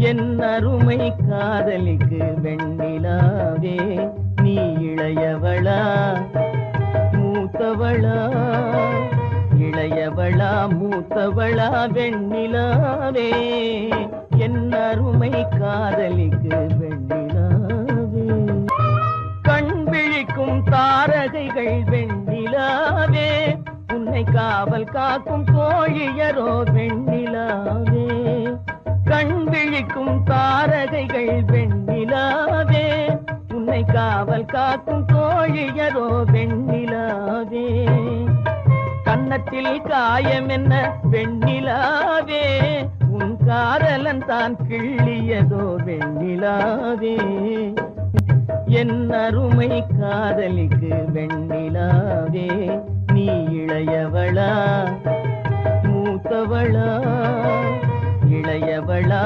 என் அருமை காதலிக்கு வெண்ணிலாவே, நீ இளையவளா மூத்தவளா? இளையவளா மூத்தவளா வெண்ணிலாவே, என் அருமை காதலிக்கு வெண்ணிலாவே. கண் விழிக்கும் தாரகைகள் வெண்ணிலாவே, உன்னை காவல் காக்கும் தோழியரோ வெண்ணிலாவே. கண் விழிக்கும் தாரகைகள் வெண்ணிலாவே, உன்னை காவல் காக்கும் தோழியரோ வெண்ணிலாவே. கன்னத்தில் காயம் என்ன வெண்ணிலாவே, உன் காதலன் தான் கிள்ளியதோ வெண்ணிலாவே. என் அருமை காதலிக்கு வெண்ணிலாவே, நீ இளையவளா மூத்தவளா? இளையவளா